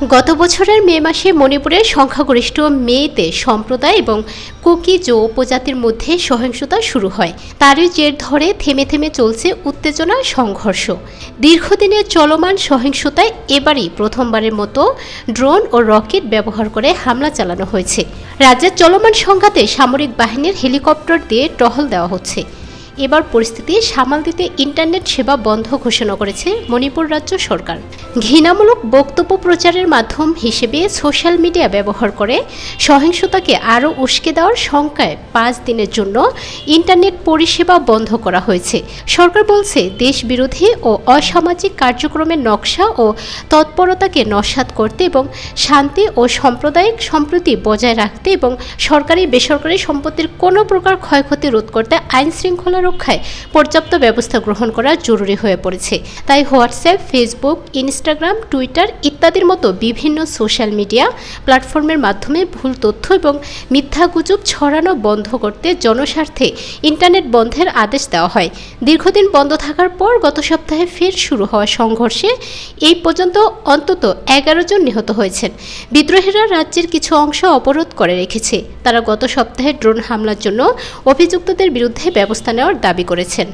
গত বছরের মে মাসে মণিপুরের সংখ্যাগরিষ্ঠ মেইতে সম্প্রদায় এবং কুকি-জো উপজাতির মধ্যে সহিংসতা শুরু হয়। তারই জের ধরে থেমে থেমে চলছে উত্তেজনা, সংঘর্ষ। দীর্ঘদিনের চলমান সহিংসতায় এবারই প্রথমবারের মতো ড্রোন ও রকেট ব্যবহার করে হামলা চালানো হয়েছে। রাজ্যের চলমান সংঘাতে সামরিক বাহিনীর হেলিকপ্টার দিয়ে টহল দেওয়া হচ্ছে। এবার পরিস্থিতি সামাল দিতে ইন্টারনেট সেবা বন্ধ ঘোষণা করেছে মণিপুর রাজ্য সরকার। ঘৃণামূলক বক্তব্য প্রচারের মাধ্যম হিসেবে সোশ্যাল মিডিয়া ব্যবহার করে সহিংসতাকে আরও উস্কে দেওয়ার শঙ্কায় 5 দিনের জন্য ইন্টারনেট পরিষেবা বন্ধ করা হয়েছে। সরকার বলছে, দেশবিরোধী ও অসামাজিক কার্যক্রমের নকশা ও তৎপরতাকে নস্যাৎ করতে এবং শান্তি ও সাম্প্রদায়িক সম্প্রীতি বজায় রাখতে এবং সরকারি বেসরকারি সম্পত্তির কোনো প্রকার ক্ষয়ক্ষতি রোধ করতে আইন শৃঙ্খলা রক্ষায় পর্যাপ্ত ব্যবস্থা গ্রহণ করা জরুরি হয়ে পড়েছে। তাই হোয়াটসঅ্যাপ, ফেসবুক, ইনস্টাগ্রাম, টুইটার ইত্যাদির মতো বিভিন্ন সোশ্যাল মিডিয়া প্ল্যাটফর্মের মাধ্যমে ভুল তথ্য এবং মিথ্যা গুজব ছড়ানো বন্ধ করতে জনস্বার্থে ইন্টারনেট বন্ধের আদেশ দেওয়া হয়। দীর্ঘদিন বন্ধ থাকার পর গত সপ্তাহে ফের শুরু হওয়া সংঘর্ষে এই পর্যন্ত অন্তত 11 জন নিহত হয়েছেন। বিদ্রোহীরা রাজ্যের কিছু অংশ অবরোধ করে রেখেছে। তারা গত সপ্তাহে ড্রোন হামলার জন্য অভিযুক্তদের বিরুদ্ধে ব্যবস্থা নেওয়ার দাবি করেছেন।